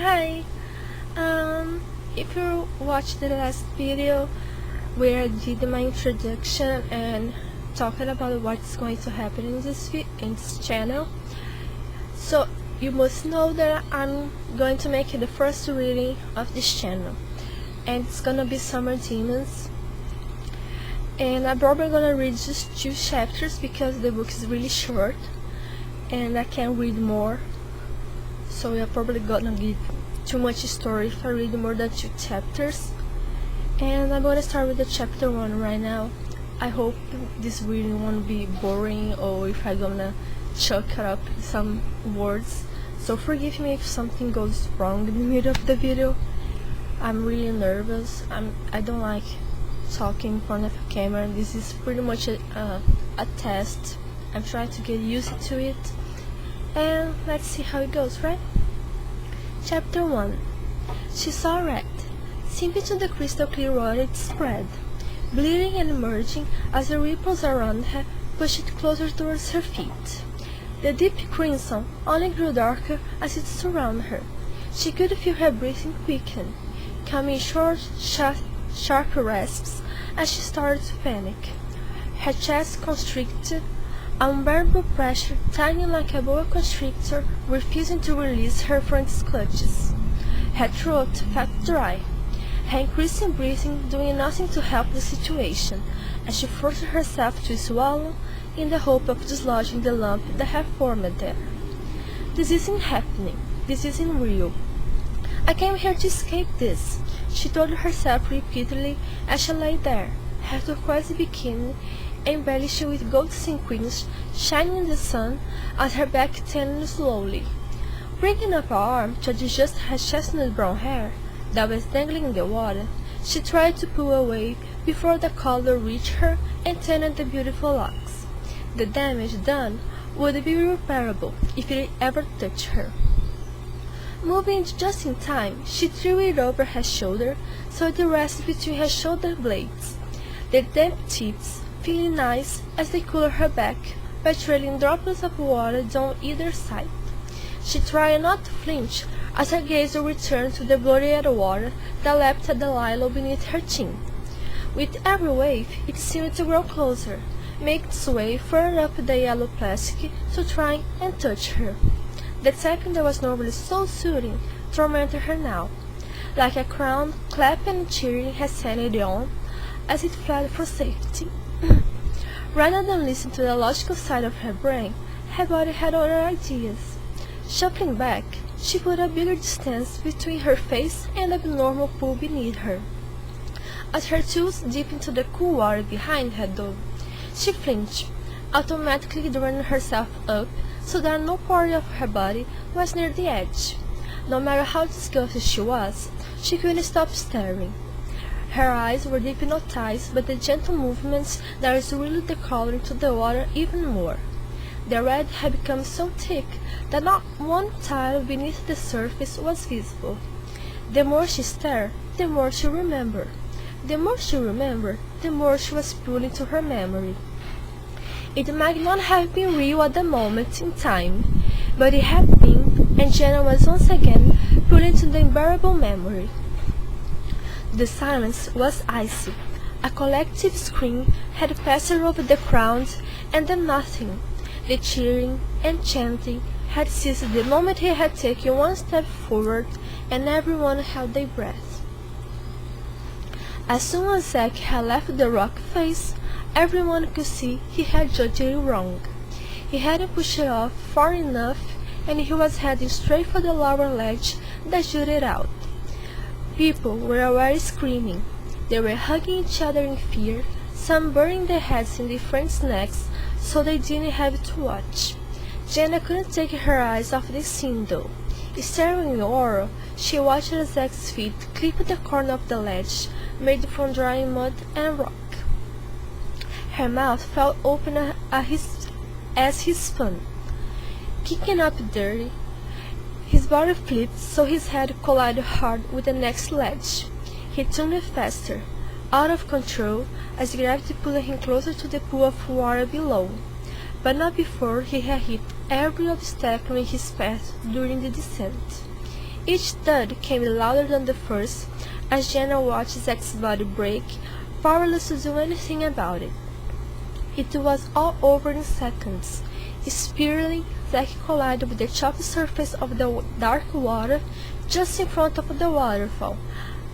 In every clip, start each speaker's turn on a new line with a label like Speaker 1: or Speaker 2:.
Speaker 1: Hi. If you watched the last video where I did my introduction and talking about what's going to happen in this channel, so you must know that I'm going to make the first reading of this channel, and it's gonna be Summer Demons. And I'm probably gonna read just 2 chapters because the book is really short and I can't read more, so you're probably gonna give too much story if I read more than 2 chapters. And I'm gonna start with the chapter 1 right now. I hope this reading won't be boring or if I'm gonna chuck it up some words, so forgive me if something goes wrong in the middle of the video. I'm really nervous. I don't like talking in front of a camera. This is pretty much a test. I'm trying to get used to it, and let's see how it goes, right? Chapter 1. She saw red, seeping into the crystal clear water it spread, bleeding and emerging as the ripples around her pushed it closer towards her feet. The deep crimson only grew darker as it surrounded her. She could feel her breathing quicken, coming in short, sharp rasps as she started to panic. Her chest constricted, unbearable pressure tightening like a boa constrictor, refusing to release her from its clutches. Her throat felt dry, her increasing breathing doing nothing to help the situation, as she forced herself to swallow in the hope of dislodging the lump that had formed there. This isn't happening. This isn't real. I came here to escape this, she told herself repeatedly as she lay there, her turquoise bikini embellished with gold sequins shining in the sun as her back turned slowly. Bringing up her arm to adjust her chestnut brown hair that was dangling in the water, she tried to pull away before the color reached her and tanned the beautiful locks. The damage done would be irreparable if it ever touched her. Moving just in time, she threw it over her shoulder so it rested between her shoulder blades, the damp tips feeling nice as they cooled her back by trailing droplets of water down either side. She tried not to flinch as her gaze returned to the bloodied water that lapped at the lilo beneath her chin. With every wave, it seemed to grow closer, make its way further up the yellow plastic to try and touch her. The second that was normally so soothing tormented her now, like a crowd clapping and cheering had sent it on as it fled for safety. Rather than listen to the logical side of her brain, her body had other ideas. Shuffling back, she put a bigger distance between her face and the abnormal pool beneath her. As her toes dipped into the cool water behind her, though, she flinched, automatically drawing herself up so that no part of her body was near the edge. No matter how disgusted she was, she couldn't stop staring. Her eyes were hypnotized by the gentle movements that resolved the color into the water even more. The red had become so thick that not one tile beneath the surface was visible. The more she stared, the more she remembered. The more she remembered, the more she was pulled into her memory. It might not have been real at the moment in time, but it had been, and Jenna was once again pulled into the unbearable memory. The silence was icy. A collective scream had passed over the crowd, and then nothing. The cheering and chanting had ceased the moment he had taken one step forward, and everyone held their breath. As soon as Zack had left the rock face, everyone could see he had judged it wrong. He hadn't pushed it off far enough, and he was heading straight for the lower ledge that jutted out. People were already screaming. They were hugging each other in fear, some burying their heads in their friends' necks so they didn't have to watch. Jenna couldn't take her eyes off the scene though. Staring in horror, she watched as Zack's feet clip the corner of the ledge, made from dry mud and rock. Her mouth fell open as he spun, kicking up dirty. His body flipped so his head collided hard with the next ledge. He turned faster, out of control, as gravity pulled him closer to the pool of water below, but not before he had hit every obstacle in his path during the descent. Each thud came louder than the first as Jenna watched Zack's body break, powerless to do anything about it. It was all over in seconds. Spiraling, Zack collided with the choppy surface of the dark water just in front of the waterfall,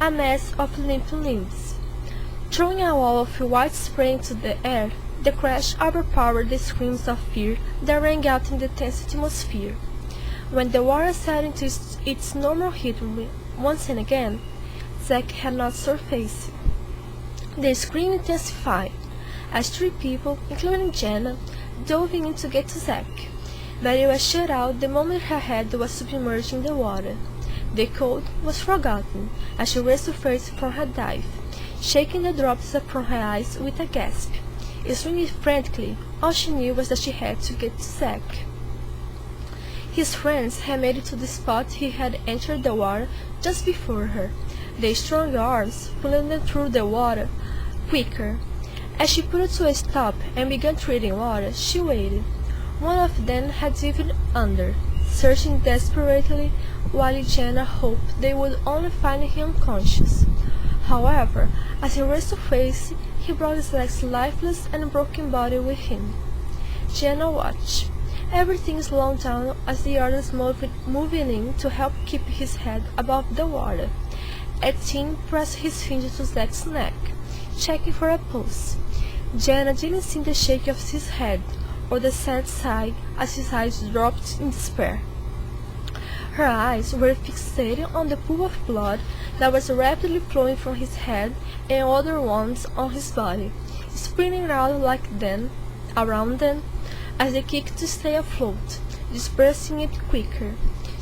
Speaker 1: a mass of limp limbs. Throwing a wall of white spray into the air, the crash overpowered the screams of fear that rang out in the tense atmosphere. When the water set into its normal heat once and again, Zack had not surfaced. The scream intensified as three people, including Jenna, dove in to get to Zack, but it was shut out the moment her head was submerged in the water. The code was forgotten as she resurfaced from her dive, shaking the drops from her eyes with a gasp. Swinging frantically, all she knew was that she had to get to Zack. His friends had made it to the spot he had entered the water just before her, their strong arms pulling them through the water quicker. As she put it to a stop and began treading water, she waited. One of them had dived under, searching desperately, while Jenna hoped they would only find him unconscious. However, as he resurfaced, he brought Zack's lifeless and broken body with him. Jenna watched. Everything slowed down as the others moving in to help keep his head above the water. Etienne pressed his finger to Zack's neck, checking for a pulse. Jenna didn't see the shake of his head or the sad sigh as his eyes dropped in despair. Her eyes were fixated on the pool of blood that was rapidly flowing from his head and other ones on his body, spinning around them as they kicked to stay afloat, dispersing it quicker.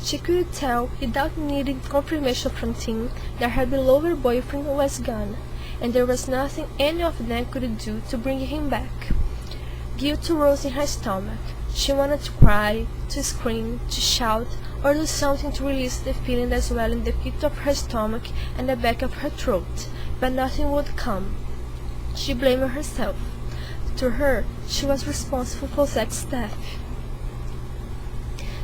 Speaker 1: She could tell, without needing confirmation from Tim, that her beloved boyfriend was gone, and there was nothing any of them could do to bring him back. Guilt rose in her stomach. She wanted to cry, to scream, to shout, or do something to release the feeling that swelled in the pit of her stomach and the back of her throat, but nothing would come. She blamed herself. To her, she was responsible for Zack's death.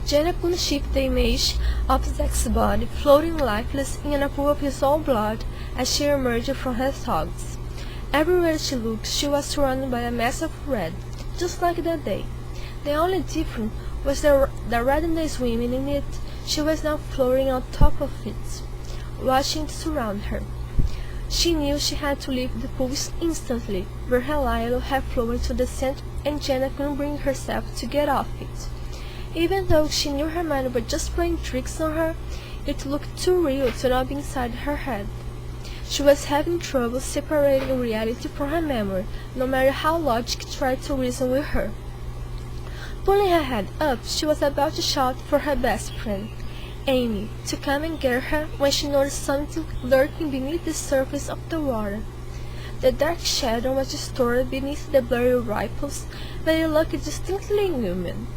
Speaker 1: Jenna could shift the image of Zack's body floating lifeless in a pool of his own blood as she emerged from her thoughts. Everywhere she looked, she was surrounded by a mass of red, just like that day. The only difference was that rather than swimming in it, she was now floating on top of it, watching it surround her. She knew she had to leave the pool instantly, where her Lilo had flown to the center and Jenna couldn't bring herself to get off it. Even though she knew her mind was just playing tricks on her, it looked too real to not be inside her head. She was having trouble separating reality from her memory, no matter how logic tried to reason with her. Pulling her head up, she was about to shout for her best friend, Amy, to come and get her when she noticed something lurking beneath the surface of the water. The dark shadow was distorted beneath the blurry ripples, but it looked distinctly human.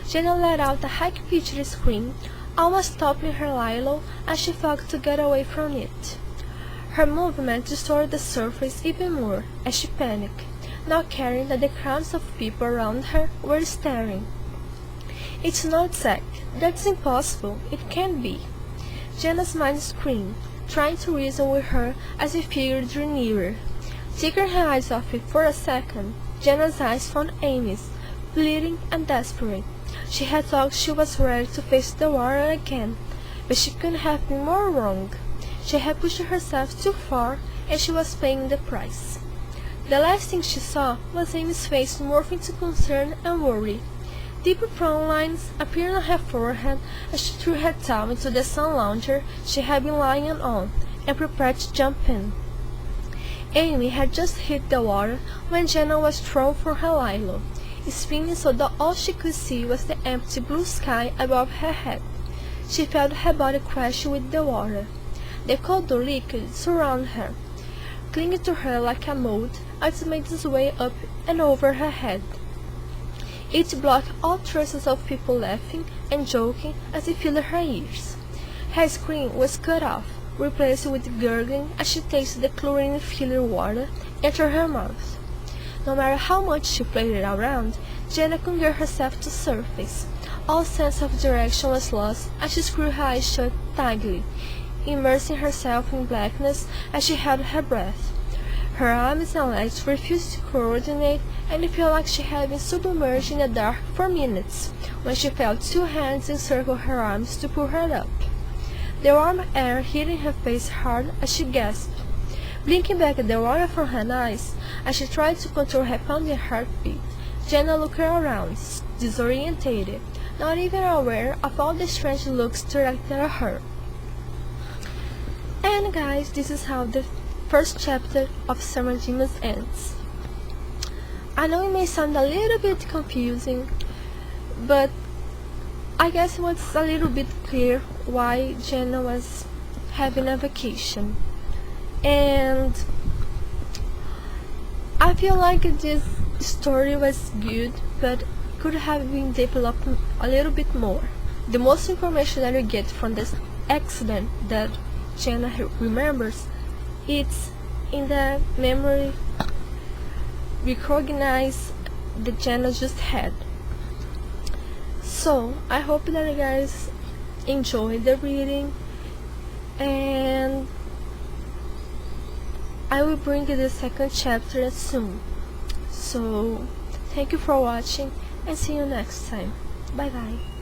Speaker 1: Jenna let out a high-pitched scream, almost stopping her Lilo as she fought to get away from it. Her movement distorted the surface even more as she panicked, not caring that the crowds of people around her were staring. "It's not Zack. That's impossible. It can't be." Jenna's mind screamed, trying to reason with her as the figure drew nearer. Taking her eyes off it for a second, Jenna's eyes found Amy's, bleeding and desperate. She had thought she was ready to face the water again, but she couldn't have been more wrong. She had pushed herself too far, and she was paying the price. The last thing she saw was Amy's face morphing to concern and worry. Deep frown lines appeared on her forehead as she threw her towel into the sun lounger she had been lying on and prepared to jump in. Amy had just hit the water when Jenna was thrown from her Lilo, spinning so that all she could see was the empty blue sky above her head. She felt her body crash with the water. The cold liquid surrounded her, clinging to her like a mold as it made its way up and over her head. It blocked all traces of people laughing and joking as it filled her ears. Her scream was cut off, replaced with gurgling as she tasted the chlorine-filled water enter her mouth. No matter how much she played it around, Jenna couldn't get herself to surface. All sense of direction was lost as she screwed her eyes shut tightly, immersing herself in blackness as she held her breath. Her arms and legs refused to coordinate, and it felt like she had been submerged in the dark for minutes, when she felt two hands encircle her arms to pull her up. The warm air hitting her face hard as she gasped. Blinking back at the water from her eyes, as she tried to control her pounding heartbeat, Jenna looked around, disorientated, not even aware of all the strange looks directed at her. And guys, this is how the first chapter of Summer Demons ends. I know it may sound a little bit confusing, but I guess it was a little bit clear why Jenna was having a vacation. And I feel like this story was good, but could have been developed a little bit more. The most information that you get from this accident that Jenna remembers, it's in the memory recognize that Jenna just had. So I hope that you guys enjoyed the reading, and I will bring you the second chapter soon. So thank you for watching, and see you next time. Bye bye.